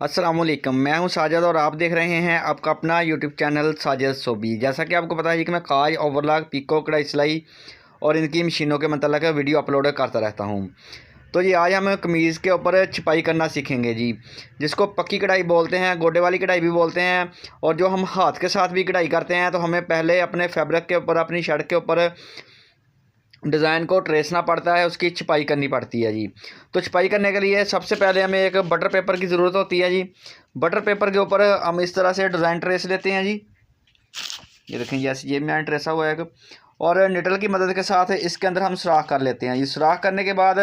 अस्सलामुअलैकुम, मैं हूं साजिद और आप देख रहे हैं आपका अपना यूट्यूब चैनल साजिद सोबी। जैसा कि आपको पता है कि मैं काज, ओवरलॉक, पिको, कढ़ाई सिलाई और इनकी मशीनों के मतलब वीडियो अपलोड करता रहता हूं। तो ये आज हम कमीज़ के ऊपर छपाई करना सीखेंगे जी, जिसको पक्की कढ़ाई बोलते हैं, गोडे वाली कढ़ाई भी बोलते हैं। और जो हम हाथ के साथ भी कढ़ाई करते हैं तो हमें पहले अपने फैब्रिक के ऊपर, अपनी शर्ट के ऊपर डिज़ाइन को ट्रेसना पड़ता है, उसकी छपाई करनी पड़ती है जी। तो छपाई करने के लिए सबसे पहले हमें एक बटर पेपर की ज़रूरत होती है जी। बटर पेपर के ऊपर हम इस तरह से डिज़ाइन ट्रेस लेते हैं जी। ये देखें, ये मैंने ट्रेसा हुआ है एक, और निडल की मदद के साथ इसके अंदर हम सुराख कर लेते हैं। ये सुराख करने के बाद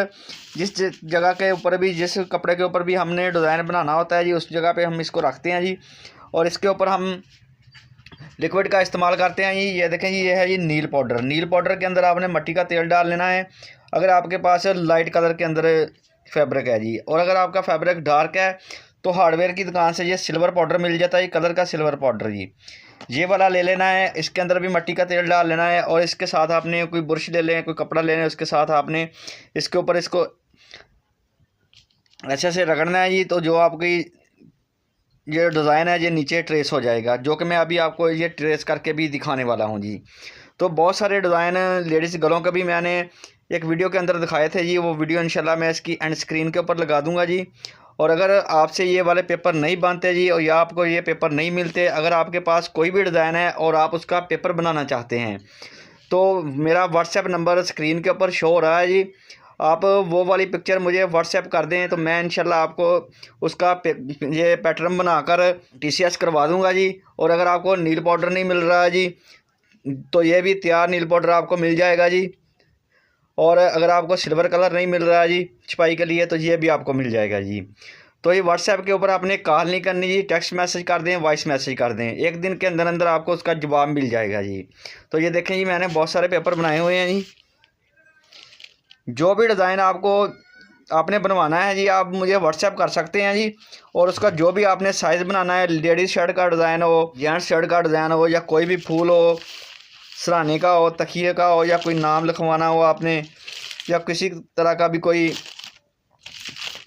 जिस जगह के ऊपर भी, जिस कपड़े के ऊपर भी हमने डिज़ाइन बनाना होता है जी, उस जगह पर हम इसको रखते हैं जी। और इसके ऊपर हम लिक्विड का इस्तेमाल करते हैं। ये देखें, ये है ये नील पाउडर। नील पाउडर के अंदर आपने मिट्टी का तेल डाल लेना है अगर आपके पास लाइट कलर के अंदर फैब्रिक है जी। और अगर आपका फैब्रिक डार्क है तो हार्डवेयर की दुकान से ये सिल्वर पाउडर मिल जाता है, ये कलर का सिल्वर पाउडर जी, ये वाला ले लेना है। इसके अंदर भी मिट्टी का तेल डाल लेना है और इसके साथ आपने कोई ब्रश ले लें, कोई कपड़ा ले लें, उसके साथ आपने इसके ऊपर इसको अच्छे से रगड़ना है जी। तो जो आपकी ये डिज़ाइन है ये नीचे ट्रेस हो जाएगा, जो कि मैं अभी आपको ये ट्रेस करके भी दिखाने वाला हूँ जी। तो बहुत सारे डिज़ाइन लेडीज़ गलों का भी मैंने एक वीडियो के अंदर दिखाए थे जी, वो वीडियो इंशाल्लाह मैं इसकी एंड स्क्रीन के ऊपर लगा दूंगा जी। और अगर आपसे ये वाले पेपर नहीं बनते जी, और या आपको ये पेपर नहीं मिलते, अगर आपके पास कोई भी डिज़ाइन है और आप उसका पेपर बनाना चाहते हैं तो मेरा व्हाट्सएप नंबर स्क्रीन के ऊपर शो हो रहा है जी। आप वो वाली पिक्चर मुझे व्हाट्सएप कर दें तो मैं इंशाल्लाह आपको उसका ये पैटर्न बनाकर टीसीएस करवा दूंगा जी। और अगर आपको नील पाउडर नहीं मिल रहा है जी तो ये भी तैयार नील पाउडर आपको मिल जाएगा जी। और अगर आपको सिल्वर कलर नहीं मिल रहा है जी छपाई के लिए तो ये भी आपको मिल जाएगा जी। तो ये व्हाट्सएप के ऊपर आपने कॉल नहीं करनी जी, टेक्स्ट मैसेज कर दें, वॉइस मैसेज कर दें, एक दिन के अंदर अंदर आपको उसका जवाब मिल जाएगा जी। तो ये देखें जी, मैंने बहुत सारे पेपर बनाए हुए हैं जी। जो भी डिज़ाइन आपको आपने बनवाना है जी, आप मुझे व्हाट्सएप कर सकते हैं जी। और उसका जो भी आपने साइज़ बनाना है, लेडीज़ शर्ट का डिज़ाइन हो, जेंट्स शर्ट का डिज़ाइन हो, या कोई भी फूल हो, सराहने का हो, तकिए का हो, या कोई नाम लिखवाना हो आपने, या किसी तरह का भी कोई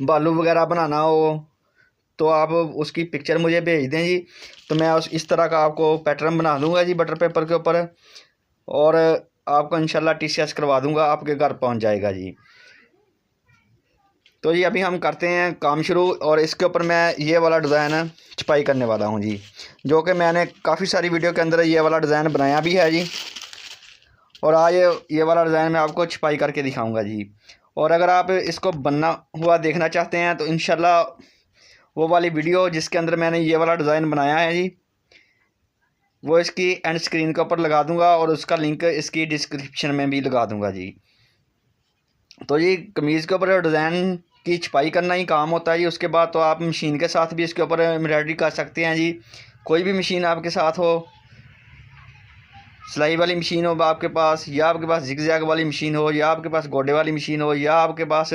बालू वगैरह बनाना हो, तो आप उसकी पिक्चर मुझे भेज दें जी। तो मैं इस तरह का आपको पैटर्न बना दूंगा जी बटर पेपर के ऊपर, और आपको इंशाल्लाह टीसीएस करवा दूंगा, आपके घर पहुंच जाएगा जी। तो जी अभी हम करते हैं काम शुरू, और इसके ऊपर मैं ये वाला डिज़ाइन छपाई करने वाला हूं जी, जो कि मैंने काफ़ी सारी वीडियो के अंदर ये वाला डिज़ाइन बनाया भी है जी। और आज ये वाला डिज़ाइन मैं आपको छपाई करके दिखाऊंगा जी। और अगर आप इसको बनना हुआ देखना चाहते हैं तो इंशाल्लाह वो वाली वीडियो जिसके अंदर मैंने ये वाला डिज़ाइन बनाया है जी, वो इसकी एंड स्क्रीन के ऊपर लगा दूंगा, और उसका लिंक इसकी डिस्क्रिप्शन में भी लगा दूंगा जी। तो ये कमीज़ के ऊपर डिज़ाइन की छपाई करना ही काम होता है जी। उसके बाद तो आप मशीन के साथ भी इसके ऊपर एम्ब्रॉयडरी कर सकते हैं जी। कोई भी मशीन आपके साथ हो, सिलाई वाली मशीन हो आपके पास, या आपके पास जिग जैग वाली मशीन हो, या आपके पास गोडे वाली मशीन हो, या आपके पास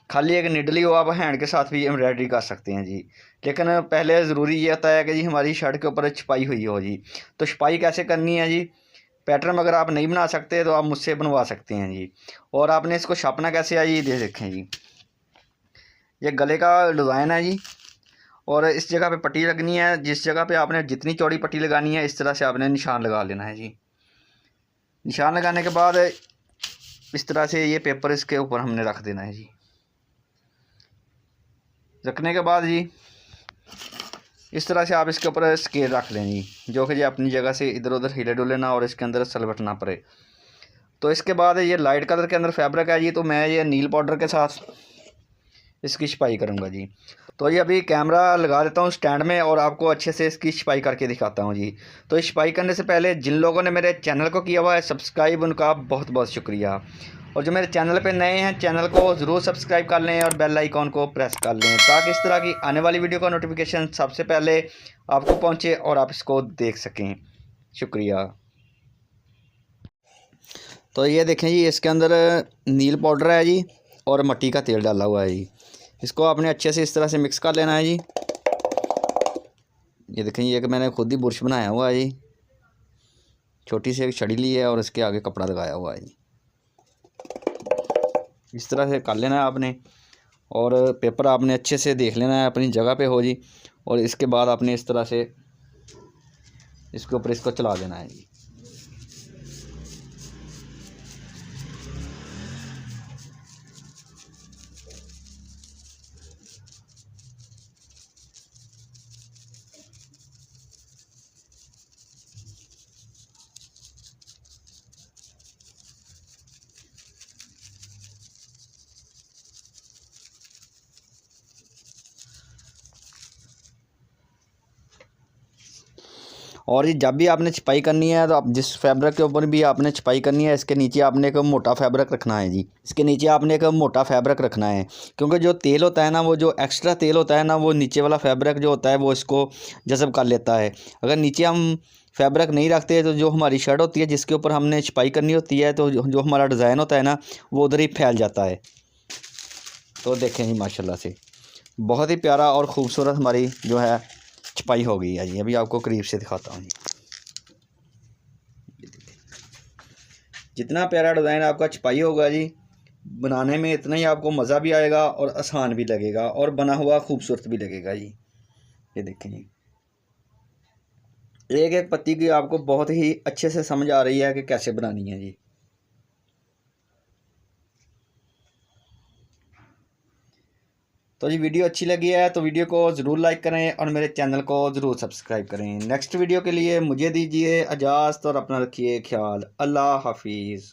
खाली एक निडली हो, आप हैंड के साथ भी एम्ब्रॉयडरी कर सकते हैं जी। लेकिन पहले ज़रूरी ये होता है कि जी हमारी शर्ट के ऊपर छपाई हुई हो जी। तो छपाई कैसे करनी है जी, पैटर्न अगर आप नहीं बना सकते तो आप मुझसे बनवा सकते हैं जी। और आपने इसको छापना कैसे है जी, ये देखें जी, ये गले का डिज़ाइन है जी। और इस जगह पे पट्टी लगनी है, जिस जगह पे आपने जितनी चौड़ी पट्टी लगानी है इस तरह से आपने निशान लगा लेना है जी। निशान लगाने के बाद इस तरह से ये पेपर इसके ऊपर हमने रख देना है जी। रखने के बाद जी इस तरह से आप इसके ऊपर स्केल रख लें जी, जो कि जी अपनी जगह से इधर उधर हिले डुले ना और इसके अंदर सलवट ना पड़े। तो इसके बाद ये लाइट कलर के अंदर फैब्रिक है जी, तो मैं ये नील पाउडर के साथ इसकी छपाई करूँगा जी। तो ये अभी कैमरा लगा देता हूँ स्टैंड में और आपको अच्छे से इसकी छपाई करके दिखाता हूँ जी। तो इस छपाई करने से पहले जिन लोगों ने मेरे चैनल को किया हुआ है सब्सक्राइब, उनका बहुत बहुत शुक्रिया। और जो मेरे चैनल पे नए हैं, चैनल को ज़रूर सब्सक्राइब कर लें और बेल आइकॉन को प्रेस कर लें, ताकि इस तरह की आने वाली वीडियो का नोटिफिकेशन सबसे पहले आपको पहुँचे और आप इसको देख सकें। शुक्रिया। तो ये देखें जी, इसके अंदर नील पाउडर है जी और मिट्टी का तेल डाला हुआ है जी। इसको आपने अच्छे से इस तरह से मिक्स कर लेना है जी। ये देखें, ये कि मैंने खुद ही बुरश बनाया हुआ है जी, छोटी सी एक छड़ी ली है और इसके आगे कपड़ा लगाया हुआ है जी। इस तरह से कर लेना है आपने। और पेपर आपने अच्छे से देख लेना है, अपनी जगह पे हो जी। और इसके बाद आपने इस तरह से इसके ऊपर इसको चला देना है जी। और ये जब भी आपने छपाई करनी है तो आप जिस फैब्रिक के ऊपर भी आपने छपाई करनी है, इसके नीचे आपने एक मोटा फैब्रिक रखना है जी। इसके नीचे आपने एक मोटा फैब्रिक रखना है, क्योंकि जो तेल होता है ना, वो जो एक्स्ट्रा तेल होता है ना, वो नीचे वाला फैब्रिक जो होता है वो इसको जज़ब कर लेता है। अगर नीचे हम फैब्रिक नहीं रखते तो जो हमारी शर्ट होती है जिसके ऊपर हमने छपाई करनी होती है, तो जो हमारा डिज़ाइन होता है ना, वो उधर ही फैल जाता है। तो देखें जी, माशाल्लाह से बहुत ही प्यारा और ख़ूबसूरत हमारी जो है छपाई हो गई है जी। अभी आपको करीब से दिखाता हूँ जी। जितना प्यारा डिज़ाइन आपका छपाई होगा जी, बनाने में इतना ही आपको मज़ा भी आएगा और आसान भी लगेगा और बना हुआ खूबसूरत भी लगेगा जी। ये देखें जी, एक एक पत्ती की आपको बहुत ही अच्छे से समझ आ रही है कि कैसे बनानी है जी। तो जी, वीडियो अच्छी लगी है तो वीडियो को ज़रूर लाइक करें और मेरे चैनल को ज़रूर सब्सक्राइब करें। नेक्स्ट वीडियो के लिए मुझे दीजिए इजाज़त और अपना रखिए ख्याल। अल्लाह हाफिज़।